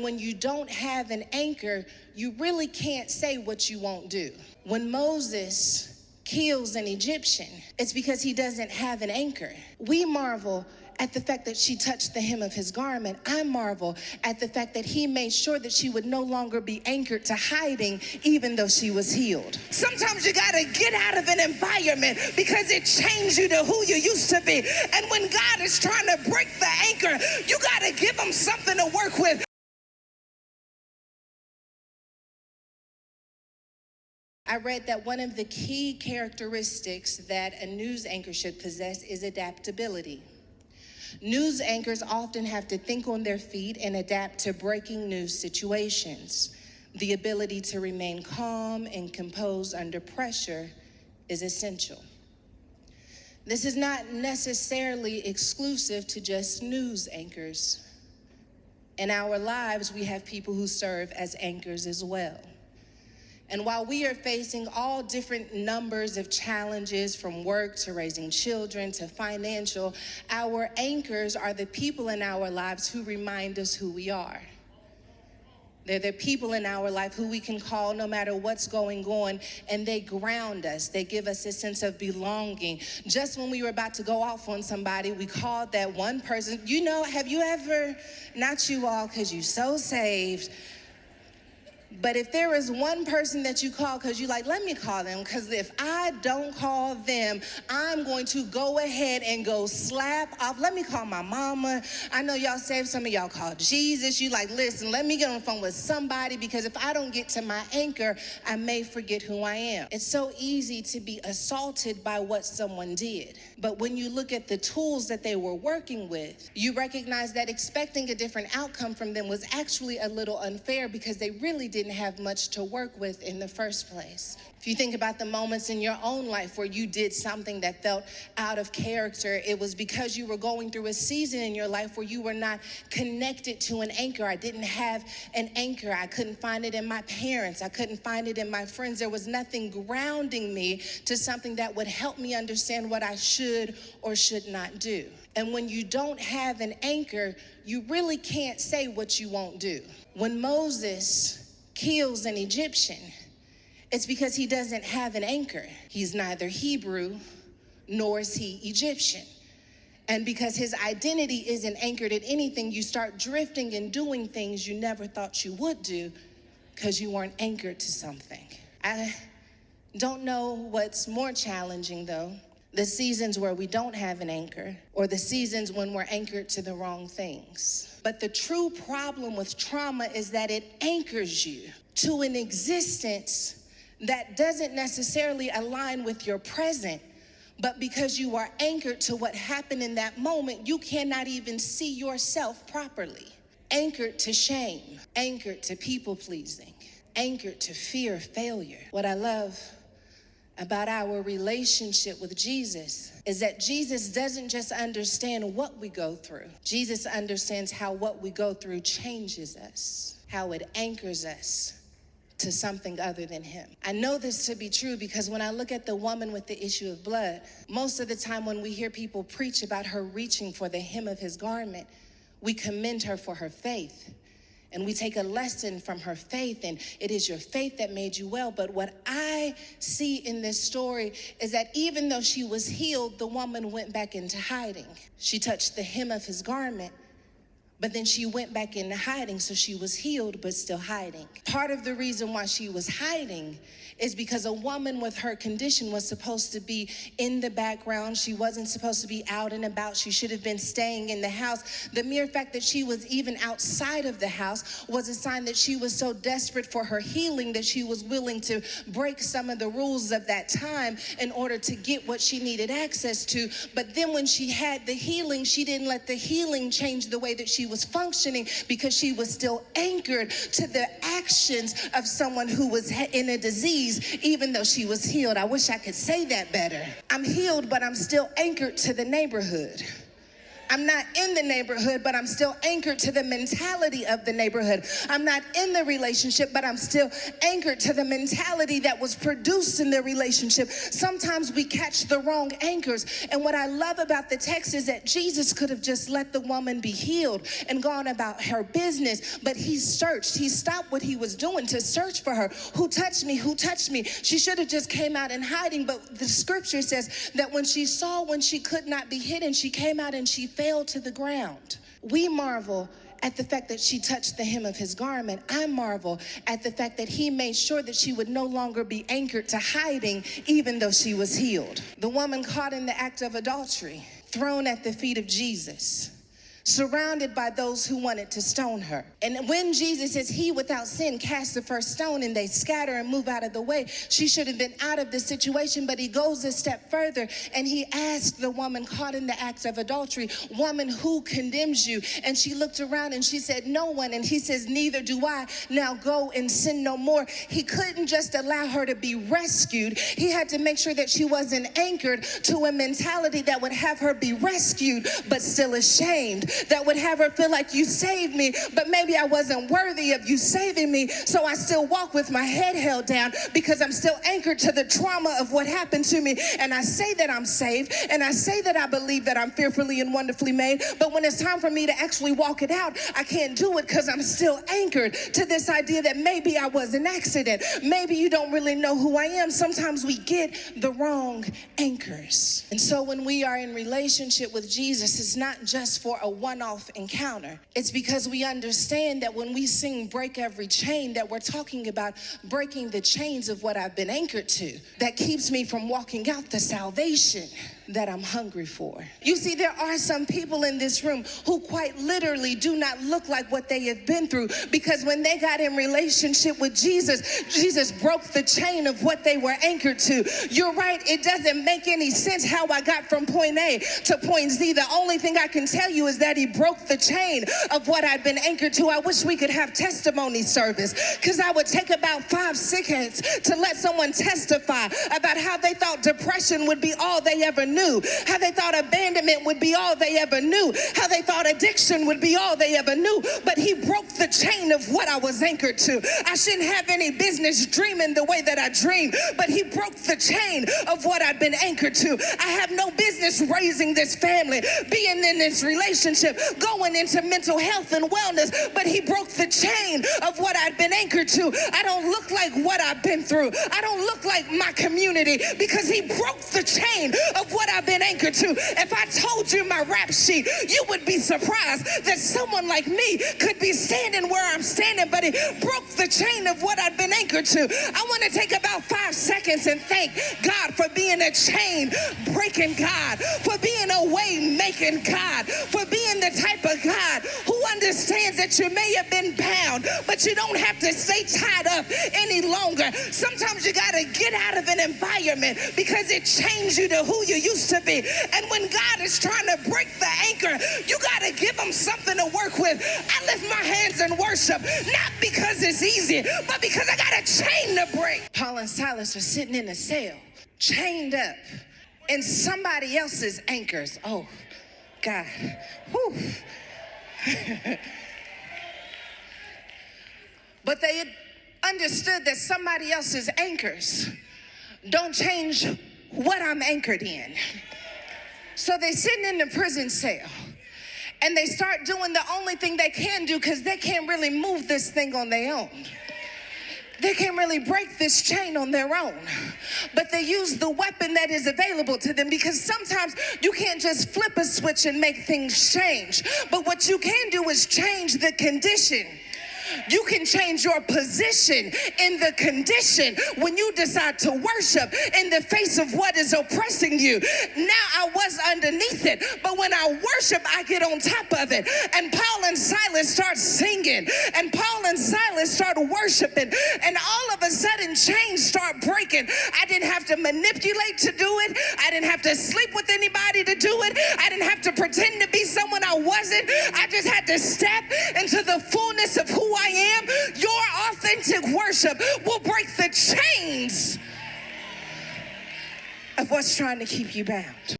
when you don't have an anchor, you really can't say what you won't do. When Moses kills an Egyptian, it's because he doesn't have an anchor. We marvel at the fact that she touched the hem of his garment. I marvel at the fact that he made sure that she would no longer be anchored to hiding, even though she was healed. Sometimes you gotta get out of an environment because it changed you to who you used to be. And when God is trying to break the anchor, you gotta give him something to work with. I read that one of the key characteristics that a news anchor should possess is adaptability. News anchors often have to think on their feet and adapt to breaking news situations. The ability to remain calm and composed under pressure is essential. This is not necessarily exclusive to just news anchors. In our lives, we have people who serve as anchors as well. And while we are facing all different numbers of challenges, from work to raising children to financial, our anchors are the people in our lives who remind us who we are. They're the people in our life who we can call no matter what's going on, and they ground us. They give us a sense of belonging. Just when we were about to go off on somebody, we called that one person. You know, have you ever, not you all because you're so saved, but if there is one person that you call because you like, let me call them, because if I don't call them, I'm going to go ahead and go slap off. Let me call my mama. I know y'all saved, some of y'all call Jesus. You like, listen, let me get on the phone with somebody, because if I don't get to my anchor, I may forget who I am. It's so easy to be assaulted by what someone did. But when you look at the tools that they were working with, you recognize that expecting a different outcome from them was actually a little unfair, because they really didn't have much to work with in the first place. If you think about the moments in your own life where you did something that felt out of character, it was because you were going through a season in your life where you were not connected to an anchor. I didn't have an anchor. I couldn't find it in my parents. I couldn't find it in my friends. There was nothing grounding me to something that would help me understand what I should or should not do. And when you don't have an anchor, you really can't say what you won't do. When Moses kills an Egyptian, it's because he doesn't have an anchor. He's neither Hebrew nor is he Egyptian. And because his identity isn't anchored in anything, you start drifting and doing things you never thought you would do because you weren't anchored to something. I don't know what's more challenging though, the seasons where we don't have an anchor, or the seasons when we're anchored to the wrong things. But the true problem with trauma is that it anchors you to an existence that doesn't necessarily align with your present, but because you are anchored to what happened in that moment, you cannot even see yourself properly. Anchored to shame, anchored to people pleasing, anchored to fear of failure. What I love about our relationship with Jesus is that Jesus doesn't just understand what we go through. Jesus understands how what we go through changes us, how it anchors us to something other than him. I know this to be true because when I look at the woman with the issue of blood, most of the time when we hear people preach about her reaching for the hem of his garment, we commend her for her faith. And we take a lesson from her faith, and it is your faith that made you well. But what I see in this story is that even though she was healed, the woman went back into hiding. She touched the hem of his garment, but then she went back into hiding, so she was healed but still hiding. Part of the reason why she was hiding is because a woman with her condition was supposed to be in the background. She wasn't supposed to be out and about. She should have been staying in the house. The mere fact that she was even outside of the house was a sign that she was so desperate for her healing that she was willing to break some of the rules of that time in order to get what she needed access to. But then when she had the healing, she didn't let the healing change the way that she was functioning, because she was still anchored to the actions of someone who was in a disease, even though she was healed. I wish I could say that better. I'm healed, but I'm still anchored to the neighborhood. I'm not in the neighborhood, but I'm still anchored to the mentality of the neighborhood. I'm not in the relationship, but I'm still anchored to the mentality that was produced in the relationship. Sometimes we catch the wrong anchors. And what I love about the text is that Jesus could have just let the woman be healed and gone about her business, but he searched. He stopped what he was doing to search for her. Who touched me? Who touched me? She should have just came out in hiding, but the scripture says that when she could not be hidden, she came out and she fell to the ground. We marvel at the fact that she touched the hem of his garment. I marvel at the fact that he made sure that she would no longer be anchored to hiding, even though she was healed. The woman caught in the act of adultery, thrown at the feet of Jesus, surrounded by those who wanted to stone her. And when Jesus says, he without sin cast the first stone, and they scatter and move out of the way, she should have been out of the situation, but he goes a step further and he asked the woman caught in the act of adultery, woman, who condemns you? And she looked around and she said, no one. And he says, neither do I. Now go and sin no more. He couldn't just allow her to be rescued. He had to make sure that she wasn't anchored to a mentality that would have her be rescued, but still ashamed, that would have her feel like you saved me, but maybe I wasn't worthy of you saving me, so I still walk with my head held down because I'm still anchored to the trauma of what happened to me. And I say that I'm saved, and I say that I believe that I'm fearfully and wonderfully made, but when it's time for me to actually walk it out, I can't do it because I'm still anchored to this idea that maybe I was an accident. Maybe you don't really know who I am. Sometimes we get the wrong anchors. And so when we are in relationship with Jesus, it's not just for a one-off encounter. It's because we understand that when we sing break every chain, that we're talking about breaking the chains of what I've been anchored to that keeps me from walking out the salvation that I'm hungry for. You see, there are some people in this room who quite literally do not look like what they have been through, because when they got in relationship with Jesus, Jesus broke the chain of what they were anchored to. You're right, it doesn't make any sense how I got from point A to point Z. The only thing I can tell you is that he broke the chain of what I'd been anchored to. I wish we could have testimony service, because I would take about 5 seconds to let someone testify about how they thought depression would be all they ever knew, how they thought abandonment would be all they ever knew, how they thought addiction would be all they ever knew. But he broke the chain of what I was anchored to. I shouldn't have any business dreaming the way that I dream, but he broke the chain of what I'd been anchored to. I have no business raising this family, being in this relationship, going into mental health and wellness, but he broke the chain of what I'd been anchored to. I don't look like what I've been through. I don't look like my community, because he broke the chain of what I've been anchored to. If I told you my rap sheet, you would be surprised that someone like me could be standing where I'm standing, but he broke the chain of what I've been anchored to. I want to take about 5 seconds and thank God for being a chain breaking God, for being a way making God, for being the type of God who understands that you may have been bound, but you don't have to stay tied up any longer. Sometimes you got to get out of an environment because it changed you to who you used to be. And when God is trying to break the anchor, you got to give him something to work with. I lift my hands in worship, not because it's easy, but because I got a chain to break. Paul and Silas are sitting in a cell, chained up in somebody else's anchors. Oh, God. Whew. But they had understood that somebody else's anchors don't change what I'm anchored in. So they're sitting in the prison cell and they start doing the only thing they can do, because they can't really move this thing on their own. They can't really break this chain on their own, but they use the weapon that is available to them, because sometimes you can't just flip a switch and make things change. But what you can do is change the condition. You can change your position in the condition when you decide to worship in the face of what is oppressing you. Now I was underneath it, but when I worship, I get on top of it. And Paul and Silas start singing, and Paul and Silas start worshiping, and all of a sudden chains start breaking. I didn't have to manipulate to do it. I didn't have to sleep with anybody to do it. I didn't have to pretend to be someone I wasn't. I just had to step into the fullness of who I am. Your authentic worship will break the chains of what's trying to keep you bound.